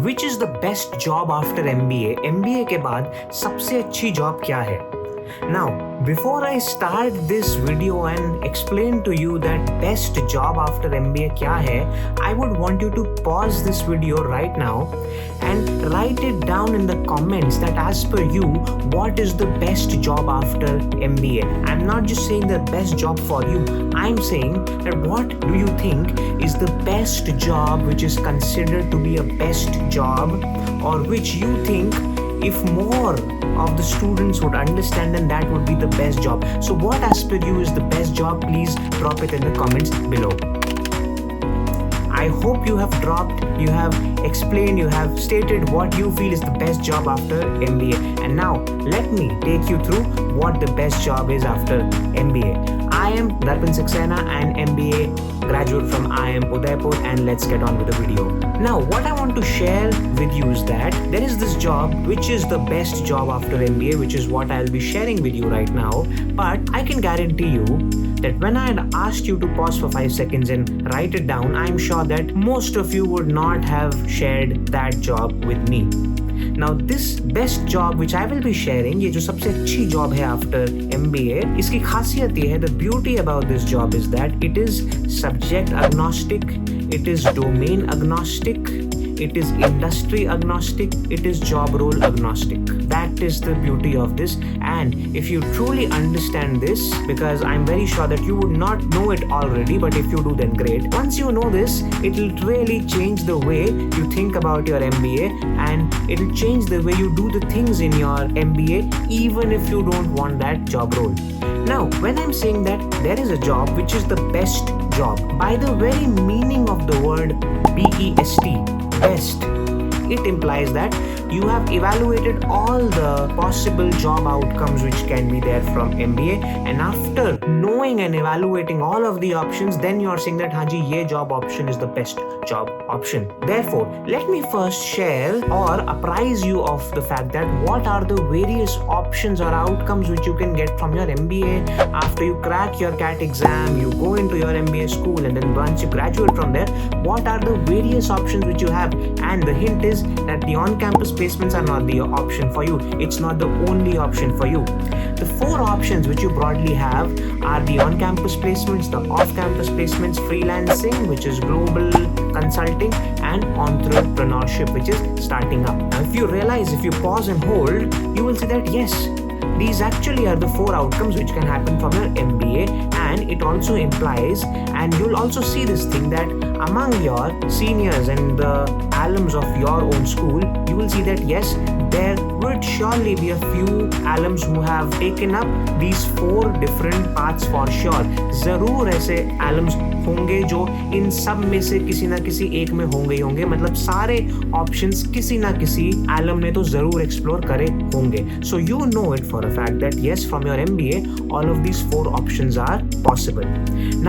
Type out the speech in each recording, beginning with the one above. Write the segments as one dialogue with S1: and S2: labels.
S1: which is the best job after MBA? MBA के बाद सबसे अच्छी जॉब क्या है? Now, before I start this video and explain to you that best job after MBA क्या है, I would want you to pause this video right now and write it down in the comments that as per you, what is the best job after MBA? I'm not just saying the best job for you. I'm saying that what do you think is the best job which is considered to be a best job, or which you think if more of the students would understand, then that would be the best job. So what as per you is the best job? Please drop it in the comments below. I hope you have dropped, you have explained, you have stated what you feel is the best job after MBA. And now let me take you through what the best job is after MBA. I am Darpan Saxena, an MBA graduate from IIM Udaipur, and let's get on with the video. Now, what I want to share with you is that there is this job which is the best job after MBA, which is what I'll be sharing with you right now. But I can guarantee you that when I had asked you to pause for 5 seconds and write it down, I'm sure that most of you would not have shared that job with me. Now this best job which I will be sharing, ये जो सबसे अच्छी job है after MBA, इसकी खासियत ये है, the beauty about this job is that it is subject agnostic, it is domain agnostic, it is industry agnostic, it is job role agnostic. That is the beauty of this. And if you truly understand this, because I'm very sure that you would not know it already, but if you do, then great. Once you know this, it will really change the way you think about your MBA, and it will change the way you do the things in your MBA, even if you don't want that job role. Now, when I'm saying that there is a job which is the best job, by the very meaning of the word BEST, it implies that you have evaluated all the possible job outcomes which can be there from MBA, and after knowing and evaluating all of the options, then you are saying that हाँ जी, ये job option is the best job option. Therefore, let me first share or apprise you of the fact that what are the various options or outcomes which you can get from your MBA after you crack your CAT exam, you go into your MBA school, and then once you graduate from there, what are the various options which you have. And the hint is that the on-campus placements are not the option for you. It's not the only option for you. The 4 options which you broadly have are the on-campus placements, the off-campus placements, freelancing, which is global consulting, and entrepreneurship, which is starting up. Now, if you realize, if you pause and hold, you will see that yes, these actually are the 4 outcomes which can happen from your MBA, and it also implies, and you'll also see this thing, that among your seniors and the alums of your own school, you will see that yes, there would surely be a few alums who have taken up these 4 different paths for sure. जरूर ऐसे alums होंगे जो इन सब में से किसी ना किसी एक में होंगे, मतलब सारे options किसी ना किसी alum ने तो जरूर explore करे होंगे. So you know it for a fact that yes, from your MBA, all of these 4 options are possible.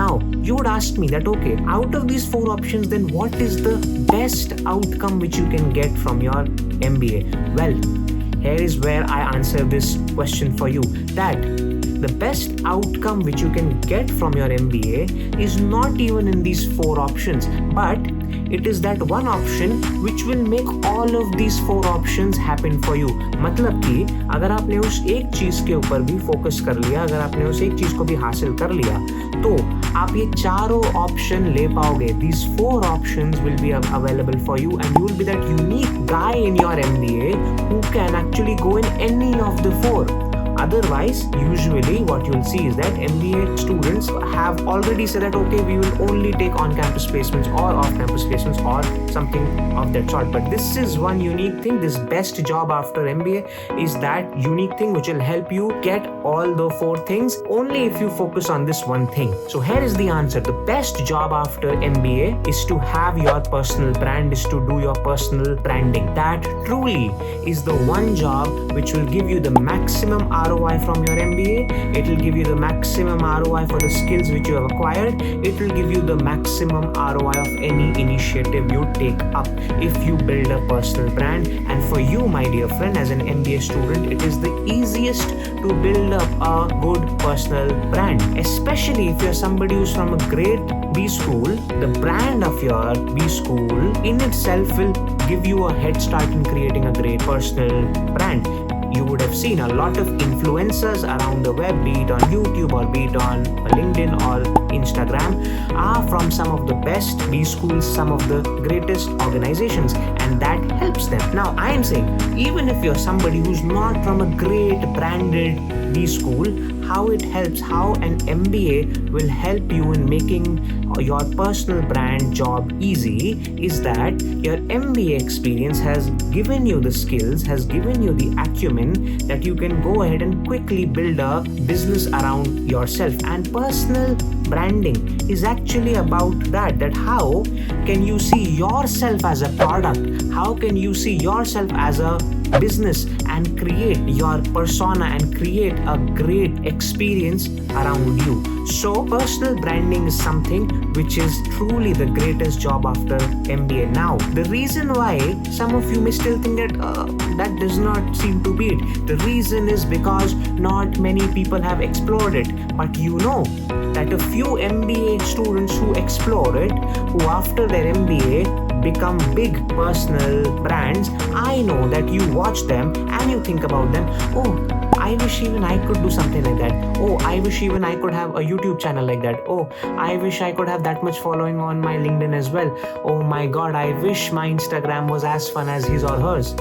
S1: Now, you would ask me that okay, out of these 4 options, then what is the best outcome which you can get from your MBA? Well, here is where I answer this question for you, that the best outcome which you can get from your MBA is not even in these 4 options, but it is that one option which will make all of these 4 options happen for you. मतलब कि अगर आपने उस एक चीज के ऊपर भी फोकस कर लिया, अगर आपने उस एक चीज को भी हासिल कर लिया, तो आप ये चारों ऑप्शन ले पाओगे. These 4 options will be available for you, and you will be that unique guy in your MBA who can actually go in any of the 4. Otherwise, usually what you'll see is that MBA students have already said that okay, we will only take on-campus placements or off-campus placements or something of that sort. But this is one unique thing. This best job after MBA is that unique thing which will help you get all the 4 things only if you focus on this one thing. So here is the answer. The best job after MBA is to have your personal brand, is to do your personal branding. That truly is the one job which will give you the maximum ROI from your MBA. It will give you the maximum ROI for the skills which you have acquired. It will give you the maximum ROI of any initiative you take take up if you build a personal brand. And for you, my dear friend, as an MBA student, it is the easiest to build up a good personal brand, especially if you're somebody who's from a great B school. The brand of your B school in itself will give you a head start in creating a great personal brand. You would have seen a lot of influencers around the web, be it on YouTube or be it on LinkedIn or Instagram, are from some of the best B schools, some of the greatest organizations, and that helps them. Now, I am saying, even if you're somebody who's not from a great branded B school, how it helps, how an MBA will help you in making your personal brand job easy is that your MBA experience has given you the skills, has given you the acumen that you can go ahead and quickly build a business around yourself. And personal branding is actually about that how can you see yourself as a product, how can you see yourself as a business and create your persona and create a great experience around you. So personal branding is something which is truly the greatest job after MBA. Now, the reason why some of you may still think that that does not seem to be it, the reason is because not many people have explored it. But you know that a few MBA students who explore it, who after their MBA become big personal brands, I know that you watch them and you think about them, oh, I wish even I could do something like that. Oh, I wish even I could have a YouTube channel like that. Oh, I wish I could have that much following on my LinkedIn as well. Oh my God, I wish my Instagram was as fun as his or hers.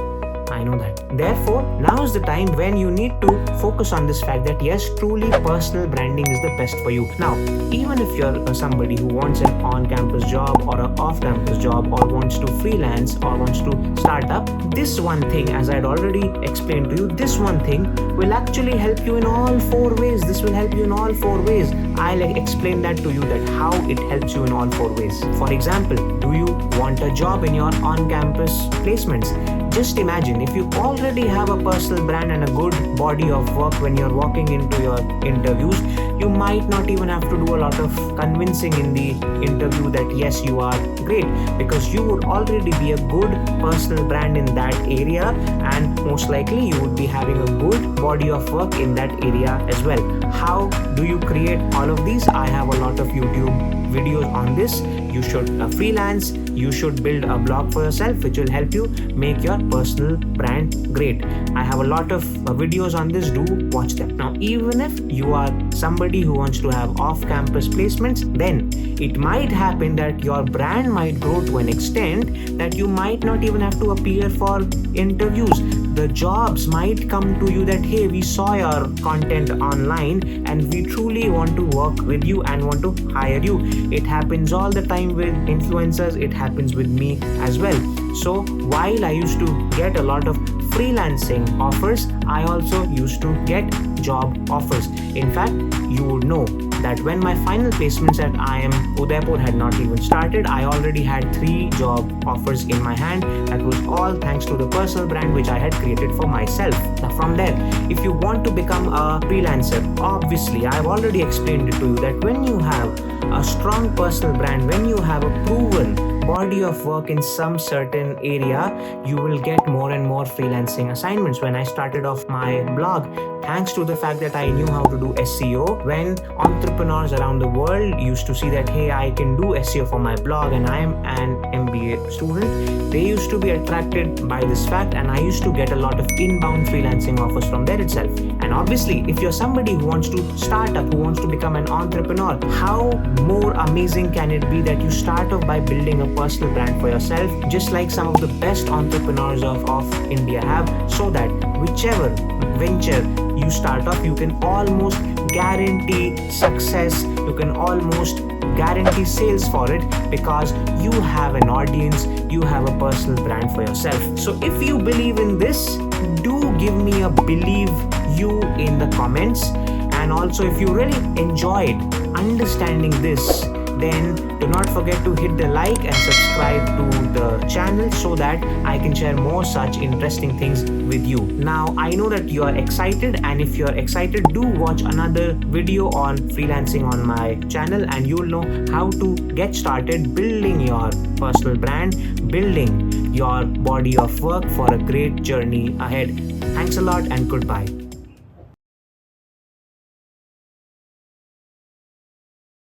S1: I know that. Therefore, now is the time when you need to focus on this fact that yes, truly personal branding is the best for you. Now, even if you're somebody who wants an on-campus job or an off-campus job or wants to freelance or wants to start up, this one thing, as I had already explained to you, this one thing will actually help you in all four ways. This will help you in all four ways. I'll explain that to you, that how it helps you in all four ways. For example, do you want a job in your on-campus placements? Just imagine if you already have a personal brand and a good body of work when you're walking into your interviews, you might not even have to do a lot of convincing in the interview that yes, you are great, because you would already be a good personal brand in that area, and most likely you would be having a good body of work in that area as well. How do you create all of these? I have a lot of YouTube videos on this. You should freelance, you should build a blog for yourself which will help you make your personal brand great. I have a lot of videos on this, do watch them. Now, even if you are somebody who wants to have off-campus placements, then it might happen that your brand might grow to an extent that you might not even have to appear for interviews. The jobs might come to you that, hey, we saw your content online and we truly want to work with you and want to hire you. It happens all the time with influencers. It happens with me as well. So while I used to get a lot of freelancing offers, I also used to get job offers. In fact, you would know that when my final placements at IIM Udaipur had not even started, I already had 3 job offers in my hand. That was all thanks to the personal brand which I had created for myself. Now from there, if you want to become a freelancer, obviously I've already explained it to you that when you have a strong personal brand, when you have a proven body of work in some certain area, you will get more and more freelancing assignments. When I started off my blog, thanks to the fact that I knew how to do SEO, when entrepreneurs around the world used to see that, hey, I can do SEO for my blog and I am an MBA student, they used to be attracted by this fact, and I used to get a lot of inbound freelancing offers from there itself. And obviously, if you're somebody who wants to start up, who wants to become an entrepreneur, how more amazing can it be that you start off by building a personal brand for yourself, just like some of the best entrepreneurs of India have, so that whichever venture you start off, you can almost guarantee success, you can almost guarantee sales for it, because you have an audience, you have a personal brand for yourself. So if you believe in this, do give me a believe you in the comments. And also, if you really enjoyed understanding this, then do not forget to hit the like and subscribe to the channel so that I can share more such interesting things with you. Now, I know that you are excited, and if you are excited, do watch another video on freelancing on my channel, and you'll know how to get started building your personal brand, building your body of work for a great journey ahead. Thanks a lot and goodbye.